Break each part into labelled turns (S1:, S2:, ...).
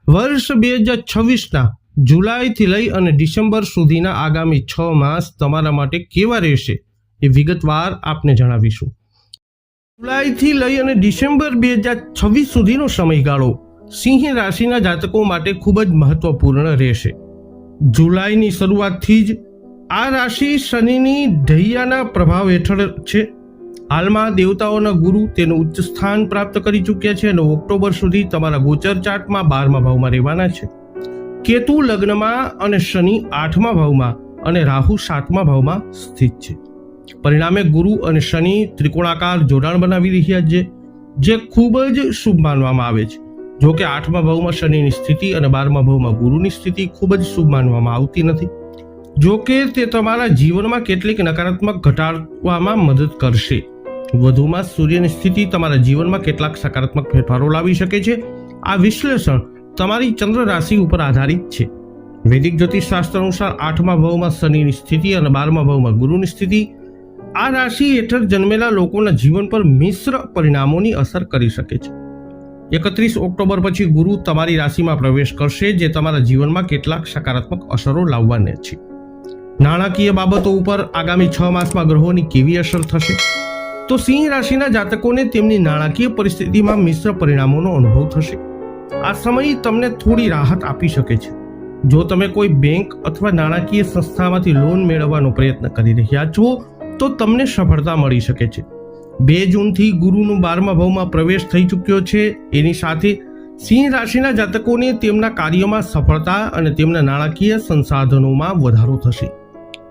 S1: વર્ષ 2026ના જુલાઈથી લઈ અને ડિસેમ્બર સુધીના આગામી 6 માસ તમારા માટે કેવા રહેશે એ વિગતવાર આપને જણાવીશું। જુલાઈથી લઈ અને ડિસેમ્બર 2026 સુધીનો સમયગાળો સિંહ રાશિના જાતકો માટે ખૂબ જ મહત્વપૂર્ણ રહેશે। જુલાઈની શરૂઆતથી જ આ રાશિ શનિની ઢૈયાના પ્રભાવ હેઠળ છે। હાલમાં દેવતાઓના ગુરુ તેનું ઉચ્ચ સ્થાન પ્રાપ્ત કરી ચૂક્યા છે અને ઓક્ટોબર સુધી તમારા ગોચર ચાર્ટમાં 12મા ભાવમાં રહેવાના છે। કેતુ લગ્નમાં અને શનિ 8મા ભાવમાં અને રાહુ 7મા ભાવમાં સ્થિત છે। પરિણામે ગુરુ અને શનિ ત્રિકોણાકાર જોડાણ બનાવી રહ્યા છે, જે ખૂબ જ શુભ માનવામાં આવે છે। જો કે 8મા ભાવમાં શનિની સ્થિતિ અને 12મા ભાવમાં ગુરુની સ્થિતિ ખૂબ જ શુભ માનવામાં આવતી નથી। જો કે તે તમારા જીવનમાં કેટલીક નકારાત્મક ઘટાડવામાં મદદ કરશે। વધુમાં સૂર્યની સ્થિતિ તમારા જીવનમાં કેટલાક સકારાત્મક ફેરફારો લાવી શકે છે। આ વિશ્લેષણ તમારી ચંદ્ર રાશિ ઉપર આધારિત છે। વૈદિક જ્યોતિષશાસ્ત્ર અનુસાર 8મા ભાવમાં શનિની સ્થિતિ અને 12મા ભાવમાં ગુરુની સ્થિતિ આ રાશિ હેઠળ જન્મેલા લોકોના જીવન પર મિશ્ર પરિણામોની અસર કરી શકે છે। 31 ઓક્ટોબર પછી ગુરુ તમારી રાશિમાં પ્રવેશ કરશે, જે તમારા જીવનમાં કેટલાક સકારાત્મક અસરો લાવવાના છે। નાણાકીય બાબતો ઉપર આગામી 6 માસમાં ગ્રહોની કેવી અસર થશે? તો સિંહ રાશિના જાતકોને તેમની નાણાકીય પરિસ્થિતિમાં મિશ્ર પરિણામોનો અનુભવ થશે। આ સમય તમને થોડી રાહત આપી શકે છે। જો તમે કોઈ બેંક અથવા નાણાકીય સંસ્થામાંથી લોન મેળવવાનો પ્રયત્ન કરી રહ્યા છો તો તમને સફળતા મળી શકે છે। 2 જૂનથી ગુરુનું 12મા ભાવમાં પ્રવેશ થઈ ચૂક્યો છે। એની સાથે સિંહ રાશિના જાતકોને તેમના કાર્યોમાં સફળતા અને તેમના નાણાકીય સંસાધનોમાં વધારો થશે,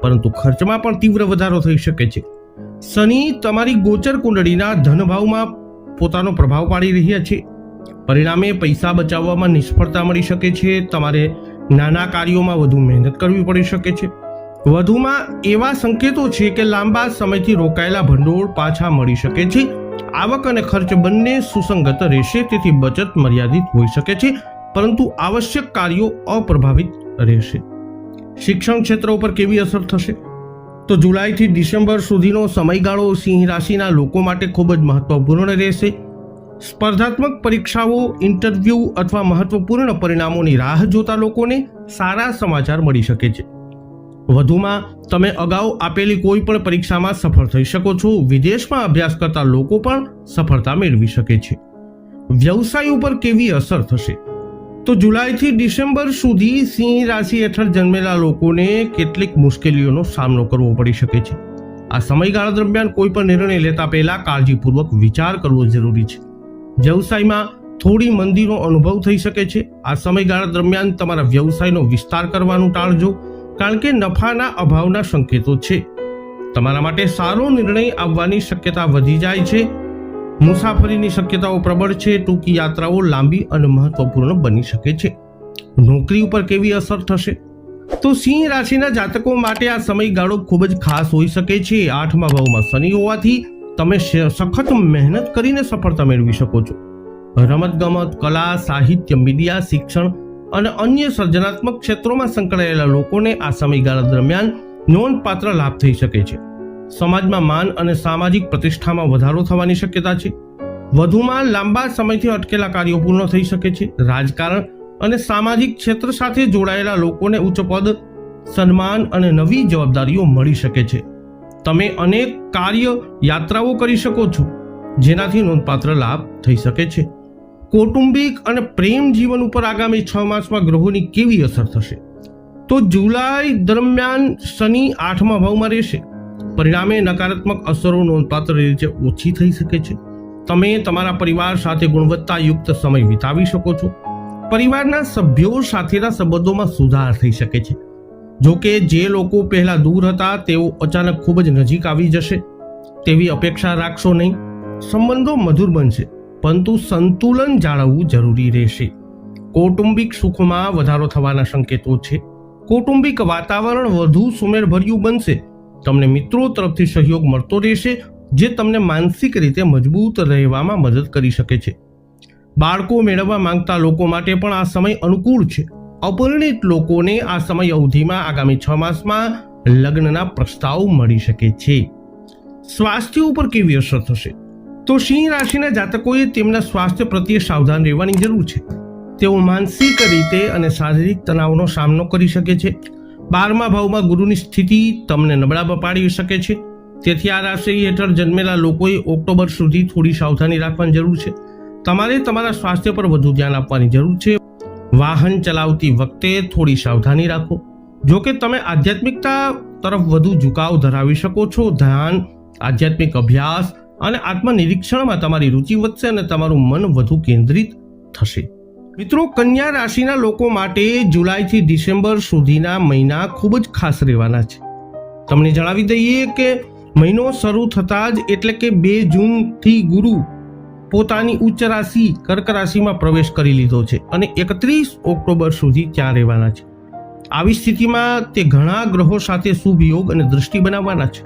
S1: પરંતુ ખર્ચમાં પણ તીવ્ર વધારો થઈ શકે છે। શનિ તમારી ગોચર કુંડળીના ધનભાવમાં પોતાનો પ્રભાવ પાડી રહ્યા છે। પરિણામે પૈસા બચાવવામાં નિષ્ફળતા મળી શકે છે। તમારે નાના કાર્યોમાં વધુ મહેનત કરવી પડી શકે છે। વધુમાં એવા સંકેતો છે કે લાંબા સમયથી રોકાયેલા ભંડોળ પાછા મળી શકે છે। આવક અને ખર્ચ બંને સુસંગત રહેશે, તેથી બચત મર્યાદિત હોઈ શકે છે, પરંતુ આવશ્યક કાર્યો અપ્રભાવિત રહેશે। શિક્ષણ ક્ષેત્ર ઉપર કેવી અસર થશે? તો જુલાઈથી ડિસેમ્બર સુધીનો સમયગાળો સિંહ રાશિના લોકો માટે ખૂબ જ મહત્વપૂર્ણ રહેશે। સ્પર્ધાત્મક પરીક્ષાઓ, ઇન્ટરવ્યૂ અથવા મહત્વપૂર્ણ પરિણામોની રાહ જોતા લોકોને સારા સમાચાર મળી શકે છે। વધુમાં તમે અગાઉ આપેલી કોઈ પણ પરીક્ષામાં સફળ થઈ શકો છો। વિદેશમાં અભ્યાસ કરતા લોકો પણ સફળતા મેળવી શકે છે। વ્યવસાય ઉપર કેવી અસર થશે? તો જુલાઈથી ડિસેમ્બર સુધી સિંહ રાશિ હેઠળ જન્મેલા લોકોને કેટલીક મુશ્કેલીઓનો સામનો કરવો પડી શકે છે। આ સમયગાળા દરમિયાન કોઈ પણ નિર્ણય લેતા પહેલા કાળજીપૂર્વક વિચાર કરવો જરૂરી છે। વ્યવસાયમાં થોડી મંદીનો અનુભવ થઈ શકે છે। આ સમયગાળા દરમિયાન તમારા વ્યવસાયનો વિસ્તાર કરવાનું ટાળજો, કારણ કે નફાના અભાવના સંકેતો છે। તમારા માટે સારો નિર્ણય આવવાની શક્યતા વધી જાય છે। મુસાફરીની શક્યતાઓ પ્રબળ છે। ટૂંકી યાત્રાઓ લાંબી અને મહત્વપૂર્ણ બની શકે છે। નોકરી ઉપર કેવી અસર થશે? તો સિંહ રાશિના જાતકો માટે આ સમયગાળો ખૂબ જ ખાસ હોઈ શકે છે। 8મા ભાવમાં શનિ હોવાથી તમે સખત મહેનત કરીને સફળતા મેળવી શકો છો। રમતગમત, કલા, સાહિત્ય, મીડિયા, શિક્ષણ અને અન્ય સર્જનાત્મક ક્ષેત્રોમાં સંકળાયેલા લોકોને આ સમયગાળા દરમિયાન નોંધપાત્ર લાભ થઈ શકે છે। સમાજમાં માન અને સામાજિક પ્રતિષ્ઠામાં વધારો થવાની શક્યતા છે। વધુમાં લાંબા સમયથી અટકેલા કાર્યો પૂર્ણ થઈ શકે છે। રાજકારણ અને સામાજિક ક્ષેત્ર સાથે જોડાયેલા લોકોને ઉચ્ચ પદ, સન્માન અને નવી જવાબદારીઓ મળી શકે છે। તમે અનેક કાર્ય યાત્રાઓ કરી શકો છો, જેનાથી નોંધપાત્ર લાભ થઈ શકે છે। કૌટુંબિક અને પ્રેમ જીવન ઉપર આગામી 6 માસમાં ગ્રહોની કેવી અસર થશે? તો જુલાઈ દરમિયાન શનિ 8મા ભાવમાં રહેશે। પરિણામે નકારાત્મક અસરો નોંધપાત્ર રીતે ઓછી થઈ શકે છે। તમે તમારા પરિવાર સાથે ગુણવત્તાયુક્ત સમય વિતાવી શકો છો। પરિવારના સભ્યો સાથેના સંબંધોમાં સુધાર થઈ શકે છે। જો કે જે લોકો પહેલા દૂર હતા તેઓ અચાનક ખૂબ જ નજીક આવી જશે તેવી અપેક્ષા રાખશો નહીં। સંબંધો મધુર બનશે, પરંતુ સંતુલન જાળવવું જરૂરી રહેશે। કૌટુંબિક સુખમાં વધારો થવાના સંકેતો છે। કૌટુંબિક વાતાવરણ વધુ સુમેળભર્યું બનશે। તમને મિત્રો તરફથી સહયોગ મળતો રહેશે, જે તમને માનસિક રીતે મજબૂત રહેવામાં મદદ કરી શકે છે। બાળકો મેળવવા માંગતા લોકો માટે પણ આ સમય અનુકૂળ છે। અપરિણિત લોકોને આ સમય અવધિમાં આગામી 6 માસમાં લગ્નના પ્રસ્તાવ મળી શકે છે। સ્વાસ્થ્ય ઉપર કેવી અસર થશે? તો સિંહ રાશિના જાતકોએ તેમના સ્વાસ્થ્ય પ્રત્યે સાવધાન રહેવાની જરૂર છે। તેઓ માનસિક રીતે અને શારીરિક તણાવનો સામનો કરી શકે છે. 12મા ભાવમાં ગુરુની સ્થિતિ તમને નબળા પાડી શકે છે. તેથી આ રાશિ હેઠળ જન્મેલા લોકોએ ઓક્ટોબર સુધી થોડી સાવધાની રાખવાની જરૂર છે. તમારે તમારા સ્વાસ્થ્ય પર વધુ ધ્યાન આપવાની જરૂર છે. વાહન ચલાવતી વખતે થોડી સાવધાની રાખો. જો કે તમે આધ્યાત્મિકતા તરફ વધુ ઝુકાવ ધરાવી શકો છો. ધ્યાન, આધ્યાત્મિક અભ્યાસ અને આત્મનિરીક્ષણમાં તમારી રુચિ વધશે અને તમારું મન વધુ કેન્દ્રિત થશે. મિત્રો, કન્યા રાશિના લોકો માટે જુલાઈથી ડિસેમ્બર સુધીના મહિના ખૂબ જ ખાસ રહેવાના છે. તમને જણાવી દઈએ કે મહિનો શરૂ થતાં જ એટલે કે 2 જૂનથી ગુરુ પોતાની ઉચ્ચ રાશિ કર્ક રાશિમાં પ્રવેશ કરી લીધો છે અને 31 ઓક્ટોબર સુધી ત્યાં રહેવાના છે. આવી સ્થિતિમાં તે ઘણા ગ્રહો સાથે શુભ યોગ અને દૃષ્ટિ બનાવવાના છે,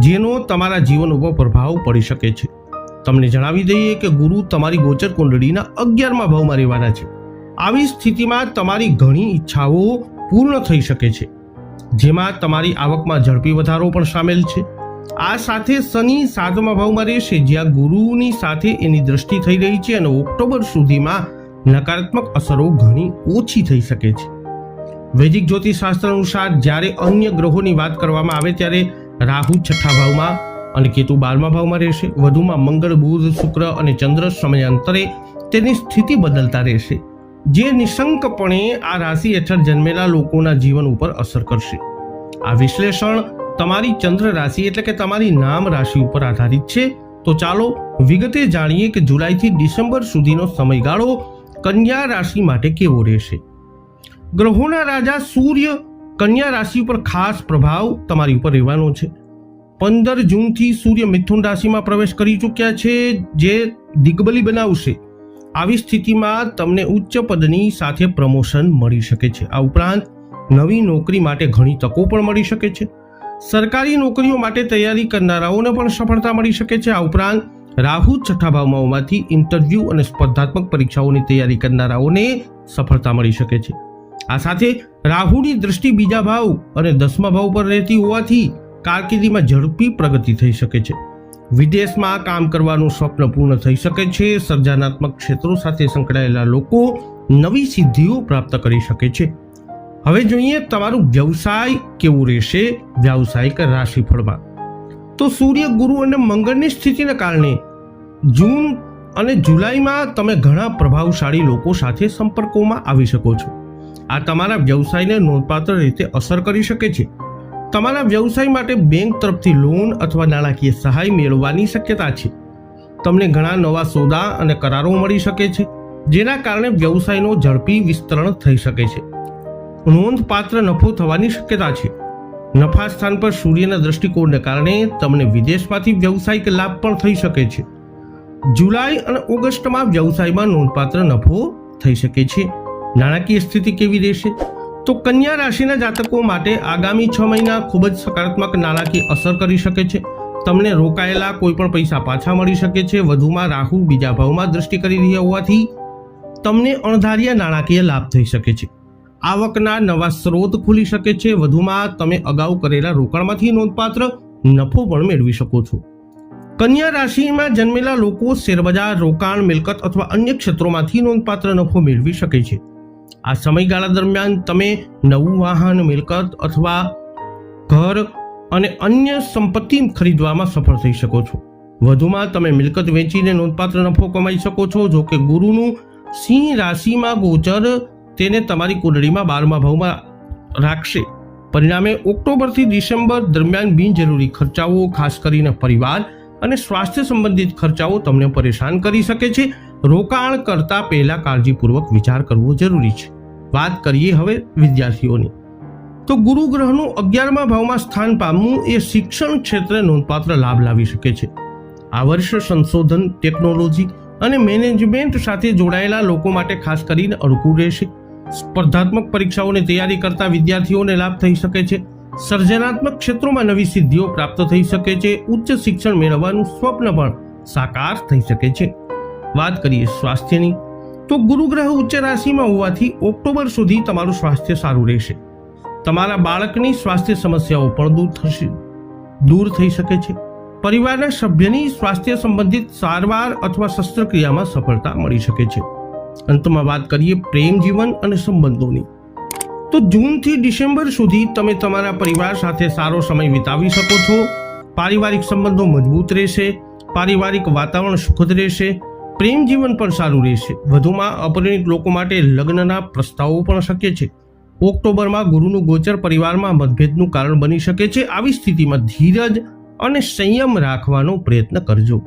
S1: જેનો તમારા જીવન ઉપર પ્રભાવ પડી શકે છે. તમને જણાવી દઈએ કે ગુરુ તમારી ગોચર કુંડળીના 11મા ભાવમાં રહેવાના છે. આવી સ્થિતિમાં તમારી ઘણી ઈચ્છાઓ પૂર્ણ થઈ શકે છે, જેમાં તમારી આવકમાં ઝડપી વધારો પણ સામેલ છે. આ સાથે શનિ 7મા ભાવમાં રહેશે, જ્યાં ગુરુની સાથે એની દ્રષ્ટિ થઈ રહી છે અને ઓક્ટોબર સુધીમાં નકારાત્મક અસરો ઘણી ઓછી થઈ શકે છે. વૈદિક જ્યોતિષશાસ્ત્ર અનુસાર જ્યારે અન્ય ગ્રહોની વાત કરવામાં આવે ત્યારે રાહુ 6થા ભાવમાં અને કેતુ 12મા ભાવમાં રહેશે. વધુમાં મંગળ, બુધ, શુક્ર અને ચંદ્ર સમયાંતરે તેની સ્થિતિ બદલતા રહેશે, જે નિશંકપણે આ રાશિ હેઠળ જન્મેલા લોકોના જીવન ઉપર અસર કરશે. આ વિશ્લેષણ તમારી ચંદ્ર રાશિ એટલે કે તમારી નામ રાશિ ઉપર આધારિત છે. તો ચાલો વિગતે જાણીએ કે જુલાઈથી ડિસેમ્બર સુધીનો સમયગાળો કન્યા રાશિ માટે કેવો રહેશે. ગ્રહોના રાજા સૂર્ય કન્યા રાશિ પર ખાસ પ્રભાવ તમારી ઉપર રહેવાનો છે. 15 જૂનથી સૂર્ય મિથુન રાશિમાં પ્રવેશ કરી ચૂક્યા છે, જે દિગ્બલી બનાવશે. આવી સ્થિતિમાં તમને ઉચ્ચ પદની સાથે પ્રમોશન મળી શકે છે. આ ઉપરાંત નવી નોકરી માટે ઘણી તકો પણ મળી શકે છે. સરકારી નોકરીઓ માટે તૈયારી કરનારાઓને પણ સફળતા મળી શકે છે. આ ઉપરાંત રાહુ 6થા ભાવમાં હોવાથી ઇન્ટરવ્યૂ અને સ્પર્ધાત્મક પરીક્ષાઓની તૈયારી કરનારાઓને સફળતા મળી શકે છે. આ સાથે રાહુની દ્રષ્ટિ બીજા ભાવ અને 10મા ભાવ પર રહેતી હોવાથી કારકિર્દીમાં ઝડપી પ્રગતિ થઈ શકે છે. વિદેશમાં કામ કરવાનું સ્વપ્ન પૂર્ણ થઈ શકે છે. સર્જનાત્મક ક્ષેત્રો સાથે સંકળાયેલા લોકો નવી સિદ્ધિઓ પ્રાપ્ત કરી શકે છે. હવે જોઈએ તમારું વ્યવસાય કેવું રહેશે. વ્યવસાયિક રાશિફળમાં તો સૂર્ય, ગુરુ અને મંગળની સ્થિતિને કારણે જૂન અને જુલાઈમાં તમે ઘણા પ્રભાવશાળી લોકો સાથે સંપર્કોમાં આવી શકો છો. આ તમારા વ્યવસાયને નોંધપાત્ર રીતે અસર કરી શકે છે. તમારા વ્યવસાય માટે બેંક તરફથી લોન અથવા નાણાકીય સહાય મેળવવાની શક્યતા છે. તમને ઘણા નવા સોદા અને કરારો મળી શકે છે, જેના કારણે વ્યવસાયનો ઝડપી વિસ્તરણ થઈ શકે છે. નોંધપાત્ર નફો થવાની શક્યતા છે. નફા સ્થાન પર સૂર્યના દૃષ્ટિકોણને કારણે તમને વિદેશમાંથી વ્યવસાયિક લાભ પણ થઈ શકે છે. જુલાઈ અને ઓગસ્ટમાં વ્યવસાયમાં નોંધપાત્ર નફો થઈ શકે છે. નાણાકીય સ્થિતિ કેવી રહેશે? તો કન્યા રાશિના જાતકો માટે આગામી 6 મહિના ખૂબ જ સકારાત્મક નાણાકીય અસર કરી શકે છે. તમને રોકાયેલા કોઈ પણ પૈસા પાછા મળી શકે છે. વધુમાં રાહુ બીજા ભાવમાં દ્રષ્ટિ કરી રહ્યા હોવાથી તમને અણધાર્યા નાણાકીય લાભ થઈ શકે છે. આવકના નવા સ્ત્રોત ખુલી શકે છે. વધુમાં તમે અગાઉ કરેલા રોકાણમાંથી નોંધપાત્ર નફો પણ મેળવી શકો છો. કન્યા રાશિમાં જન્મેલા લોકો શેરબજાર, રોકાણ, મિલકત અથવા અન્ય ક્ષેત્રોમાંથી નોંધપાત્ર નફો મેળવી શકે છે. આ સમયગાળા દરમિયાન તમે નવું વાહન, મિલકત અથવા ઘર અને અન્ય સંપત્તિ ખરીદવામાં સફળ થઈ શકો છો. વધુમાં તમે મિલકત વેચીને નોંધપાત્ર નફો કમાઈ શકો છો. જો કે ગુરુનું સિંહ રાશિમાં ગોચર તેને તમારી કુંડળીમાં 12મા ભાવમાં રાખશે. પરિણામે ઓક્ટોબરથી ડિસેમ્બર દરમિયાન બિનજરૂરી ખર્ચાઓ, ખાસ કરીને પરિવાર અને સ્વાસ્થ્ય સંબંધિત ખર્ચાઓ તમને પરેશાન કરી શકે છે. રોકાણ કરતા પહેલા કાળજીપૂર્વક વિચાર કરવો જરૂરી છે. વાત કરીએ હવે વિદ્યાર્થીઓની. તો ગુરુ ગ્રહનું 11મા ભાવમાં સ્થાન પામવું એ શિક્ષણ ક્ષેત્રે નોંધપાત્ર લાભ લાવી શકે છે. આ વર્ષ સંશોધન, ટેકનોલોજી અને મેનેજમેન્ટ સાથે જોડાયેલા લોકો માટે ખાસ કરીને અનુકૂળ રહેશે. સ્પર્ધાત્મક પરીક્ષાઓની તૈયારી કરતા વિદ્યાર્થીઓને લાભ થઈ શકે છે. સર્જનાત્મક ક્ષેત્રોમાં નવી સિદ્ધિઓ પ્રાપ્ત થઈ શકે છે. ઉચ્ચ શિક્ષણ મેળવવાનું સ્વપ્ન પણ સાકાર થઈ શકે છે. વાત કરીએ સ્વાસ્થ્યની, તો ગુરુ ગ્રહ ઉચ્ચ રાશિમાં હોવાથી ઓક્ટોબર સુધી તમારું સ્વાસ્થ્ય સારું રહેશે. તમારા બાળકની સ્વાસ્થ્ય સમસ્યાઓ પણ દૂર થઈ શકે છે. પરિવારના સભ્યની સ્વાસ્થ્ય સંબંધિત સારવાર અથવા શસ્ત્રક્રિયામાં સફળતા મળી શકે છે. અંતમાં વાત કરીએ પ્રેમ જીવન અને સંબંધોની, તો જૂનથી ડિસેમ્બર સુધી તમે તમારા પરિવાર સાથે સારો સમય વિતાવી શકો છો. પારિવારિક સંબંધો મજબૂત રહેશે, પારિવારિક વાતાવરણ સુખદ રહેશે, પ્રેમ જીવન પણ સારું રહેશે. વધુમાં અપરિણિત લોકો માટે લગ્નના પ્રસ્તાવો પણ શક્ય છે. ઓક્ટોબરમાં ગુરુનું ગોચર પરિવારમાં મતભેદનું કારણ બની શકે છે. આવી સ્થિતિમાં ધીરજ અને સંયમ રાખવાનો પ્રયત્ન કરજો.